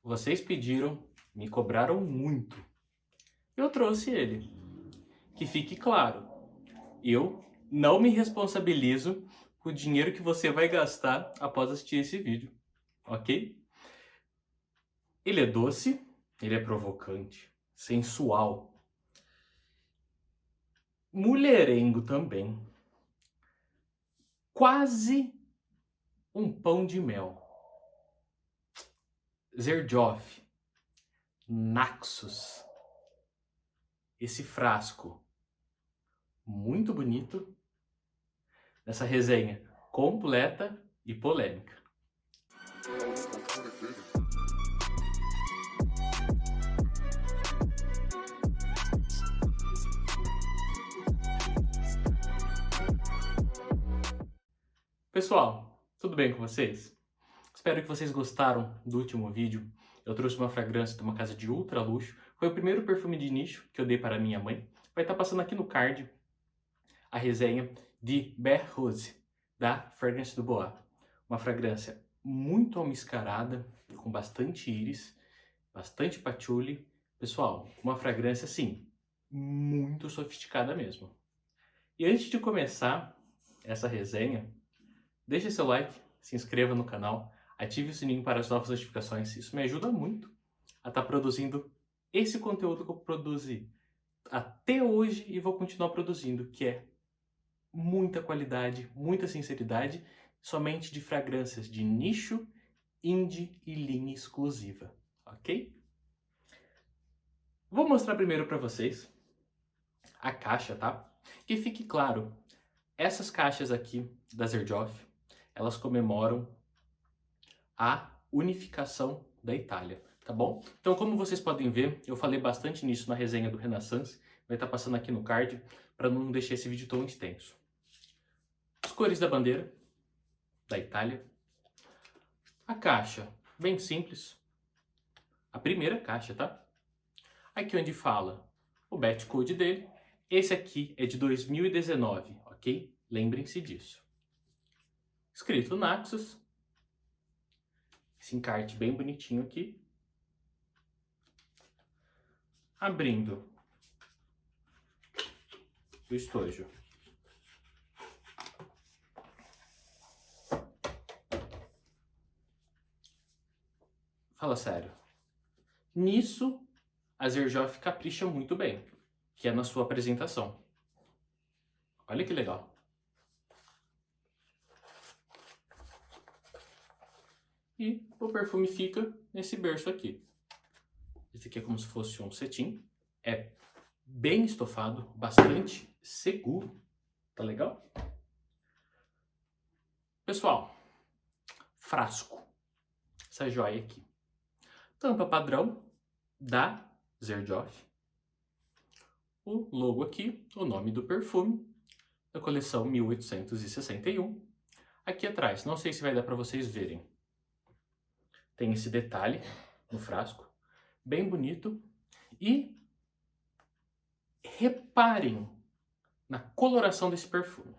Vocês pediram, me cobraram muito. Eu trouxe ele. Que fique claro, eu não me responsabilizo com o dinheiro que você vai gastar após assistir esse vídeo, ok? Ele é doce, ele é provocante, sensual, mulherengo também. Quase um pão de mel. Zerjoff, Naxos. Esse frasco muito bonito nessa resenha completa e polêmica. Pessoal, tudo bem com vocês? Espero que vocês gostaram do último vídeo. Eu trouxe uma fragrância de uma casa de ultra luxo. Foi o primeiro perfume de nicho que eu dei para minha mãe. Vai estar passando aqui no card a resenha de Bear Rose, da Fragrance du Bois. Uma fragrância muito almiscarada, com bastante íris, bastante patchouli. Pessoal, uma fragrância assim, muito sofisticada mesmo. E antes de começar essa resenha, deixe seu like, se inscreva no canal, ative o sininho para as novas notificações. Isso me ajuda muito a estar produzindo esse conteúdo que eu produzi até hoje e vou continuar produzindo, que é muita qualidade, muita sinceridade, somente de fragrâncias de nicho, indie e linha exclusiva, ok? Vou mostrar primeiro para vocês a caixa, tá? Que fique claro, essas caixas aqui da Zerjoff, elas comemoram a unificação da Itália, tá bom? Então, como vocês podem ver, eu falei bastante nisso na resenha do Renaissance, vai estar passando aqui no card, para não deixar esse vídeo tão extenso. As cores da bandeira da Itália. A caixa, bem simples. A primeira caixa, tá? Aqui onde fala o batch code dele. Esse aqui é de 2019, ok? Lembrem-se disso. Escrito Naxos. Esse encarte bem bonitinho aqui. Abrindo o estojo. Fala sério. Nisso, a Zerjoff capricha muito bem, que é na sua apresentação. Olha que legal. E o perfume fica nesse berço aqui. Esse aqui é como se fosse um cetim. É bem estofado, bastante seguro. Tá legal? Pessoal, frasco. Essa joia aqui. Tampa padrão da Zerjoff. O logo aqui, o nome do perfume, da coleção 1861. Aqui atrás, não sei se vai dar para vocês verem. Tem esse detalhe no frasco, bem bonito. E reparem na coloração desse perfume.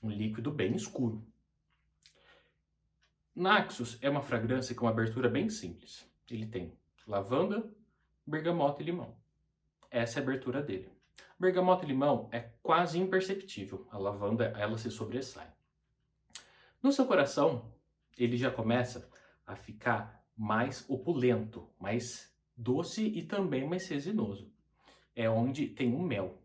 Um líquido bem escuro. Naxos é uma fragrância com uma abertura bem simples. Ele tem lavanda, bergamota e limão. Essa é a abertura dele. Bergamota e limão é quase imperceptível. A lavanda, ela se sobressai. No seu coração, ele já começa a ficar mais opulento, mais doce e também mais resinoso. É onde tem o mel.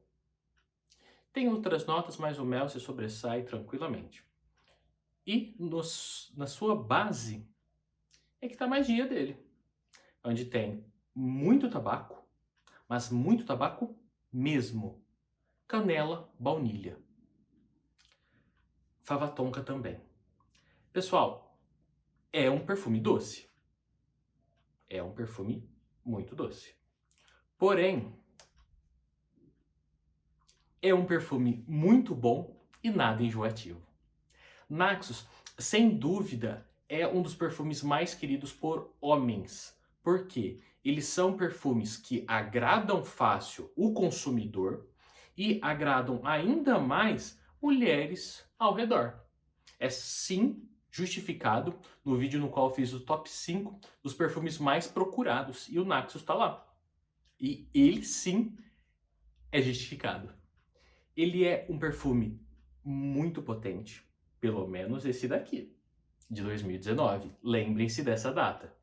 Tem outras notas, mas o mel se sobressai tranquilamente. E na sua base é que está a magia dele. Onde tem muito tabaco, mas muito tabaco mesmo. Canela, baunilha. Fava tonka também. Pessoal, é um perfume doce. É um perfume muito doce. Porém, é um perfume muito bom e nada enjoativo. Naxos, sem dúvida, é um dos perfumes mais queridos por homens. Por quê? Eles são perfumes que agradam fácil o consumidor e agradam ainda mais mulheres ao redor. É sim justificado no vídeo no qual eu fiz o top 5 dos perfumes mais procurados. E o Naxos tá lá. E ele sim é justificado. Ele é um perfume muito potente. Pelo menos esse daqui, de 2019. Lembrem-se dessa data.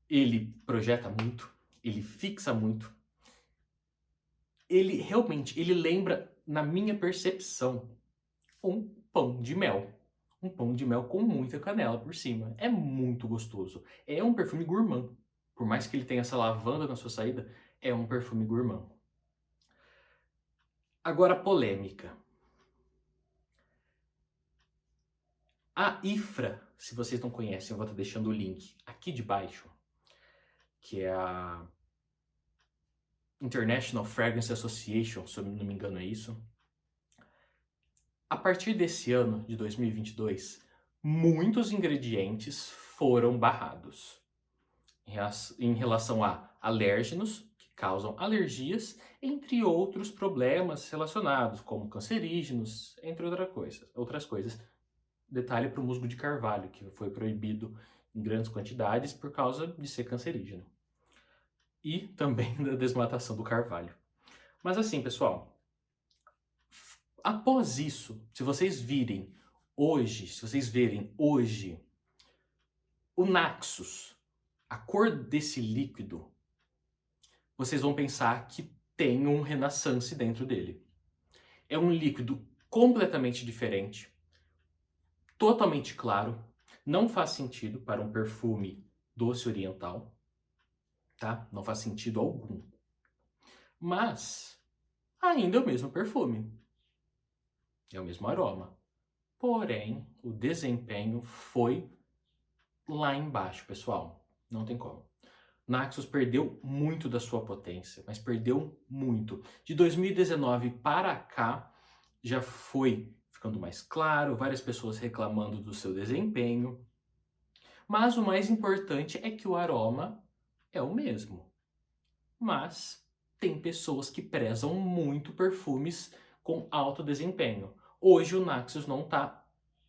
Ele projeta muito, ele fixa muito. Ele realmente, ele lembra, na minha percepção, um pão de mel. Um pão de mel com muita canela por cima. É muito gostoso. É um perfume gourmand. Por mais que ele tenha essa lavanda na sua saída, é um perfume gourmand. Agora, polêmica. A IFRA, se vocês não conhecem, eu vou estar deixando o link aqui de baixo, que é a International Fragrance Association, se eu não me engano é isso. A partir desse ano, de 2022, muitos ingredientes foram barrados em relação a alérgenos, que causam alergias, entre outros problemas relacionados, como cancerígenos, entre outras coisas. Detalhe para o musgo de carvalho, que foi proibido em grandes quantidades por causa de ser cancerígeno. E também da desmatação do carvalho. Mas assim, pessoal, após isso, se vocês verem hoje, o Naxos, a cor desse líquido, vocês vão pensar que tem um Renaissance dentro dele. É um líquido completamente diferente, totalmente claro, não faz sentido para um perfume doce oriental, tá? Não faz sentido algum. Mas ainda é o mesmo perfume. É o mesmo aroma. Porém, o desempenho foi lá embaixo, pessoal. Não tem como. Naxos perdeu muito da sua potência, mas perdeu muito. De 2019 para cá, já foi ficando mais claro, várias pessoas reclamando do seu desempenho. Mas o mais importante é que o aroma é o mesmo. Mas tem pessoas que prezam muito perfumes com alto desempenho. Hoje o Naxos não está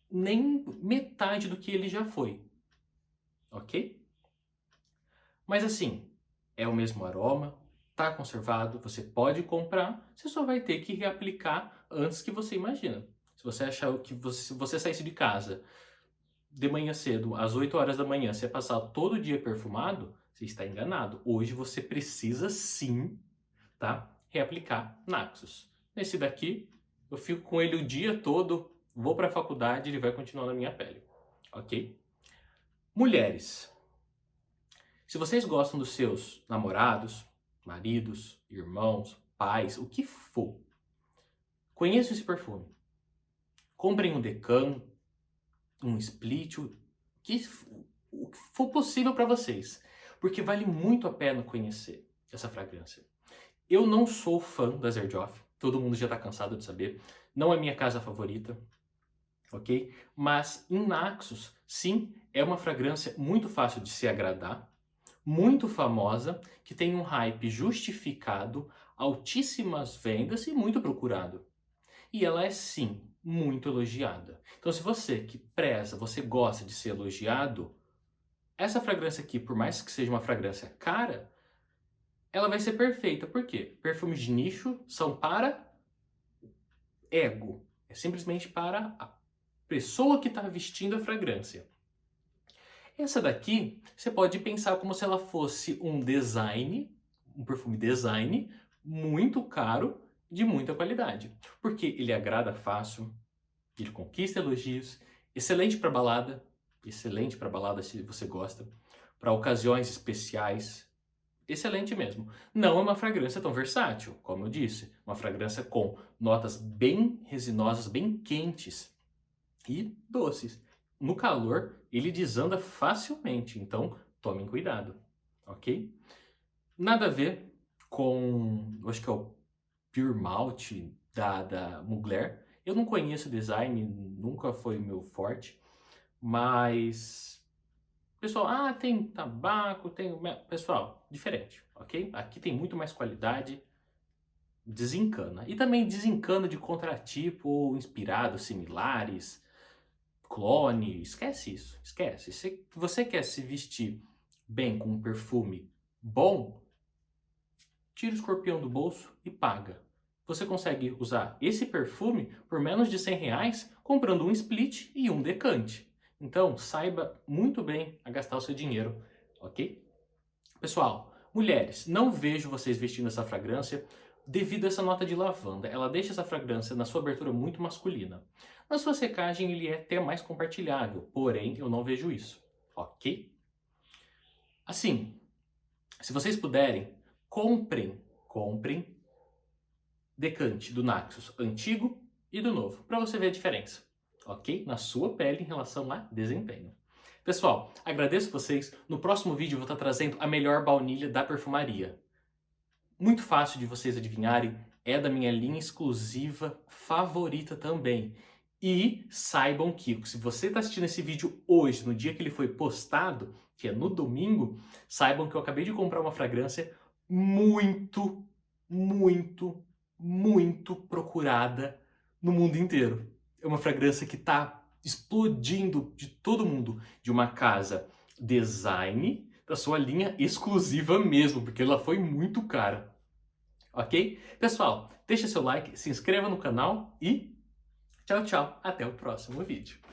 nem metade do que ele já foi. Ok? Mas assim, é o mesmo aroma, tá conservado, você pode comprar, você só vai ter que reaplicar antes que você imagina. Se você achar que você saísse de casa de manhã cedo, às 8 horas da manhã, você passar todo dia perfumado, você está enganado. Hoje você precisa sim, tá? Reaplicar Naxos. Esse daqui, eu fico com ele o dia todo, vou para a faculdade, ele vai continuar na minha pele, ok? Mulheres, se vocês gostam dos seus namorados, maridos, irmãos, pais, o que for, conheçam esse perfume. Comprem um Decan, um Split, o que for possível para vocês, porque vale muito a pena conhecer essa fragrância. Eu não sou fã da Xerjoff, todo mundo já está cansado de saber, não é minha casa favorita, ok? Mas em Naxos, sim, é uma fragrância muito fácil de se agradar, muito famosa, que tem um hype justificado, altíssimas vendas e muito procurado. E ela é sim muito elogiada. Então se você que preza, você gosta de ser elogiado, essa fragrância aqui, por mais que seja uma fragrância cara, ela vai ser perfeita. Por quê? Perfumes de nicho são para ego. É simplesmente para a pessoa que está vestindo a fragrância. Essa daqui, você pode pensar como se ela fosse um perfume design, muito caro, de muita qualidade. Porque ele agrada fácil, ele conquista elogios, excelente para balada se você gosta, para ocasiões especiais, excelente mesmo. Não é uma fragrância tão versátil, como eu disse, uma fragrância com notas bem resinosas, bem quentes e doces. No calor, ele desanda facilmente, então tomem cuidado, ok? Nada a ver com, eu acho que é o Pure Malt da Mugler. Eu não conheço o design, nunca foi o meu forte, mas... Pessoal, tem tabaco, tem... Pessoal, diferente, ok? Aqui tem muito mais qualidade, desencana. E também desencana de contratipo ou inspirados similares, clone, esquece isso, esquece. Se você quer se vestir bem com um perfume bom, tira o escorpião do bolso e paga. Você consegue usar esse perfume por menos de R$ 100 comprando um split e um decante. Então, saiba muito bem a gastar o seu dinheiro, ok? Pessoal, mulheres, não vejo vocês vestindo essa fragrância devido a essa nota de lavanda. Ela deixa essa fragrância na sua abertura muito masculina. Na sua secagem ele é até mais compartilhável, porém eu não vejo isso, ok? Assim, se vocês puderem, comprem decante do Naxos antigo e do novo, para você ver a diferença, ok? Na sua pele em relação a desempenho. Pessoal, agradeço vocês. No próximo vídeo eu vou estar trazendo a melhor baunilha da perfumaria. Muito fácil de vocês adivinharem, é da minha linha exclusiva favorita também. E saibam que, se você está assistindo esse vídeo hoje, no dia que ele foi postado, que é no domingo, saibam que eu acabei de comprar uma fragrância muito, muito, muito procurada no mundo inteiro. É uma fragrância que está explodindo de todo mundo, de uma casa design, da sua linha exclusiva mesmo, porque ela foi muito cara. Ok? Pessoal, deixa seu like, se inscreva no canal e tchau, tchau. Até o próximo vídeo.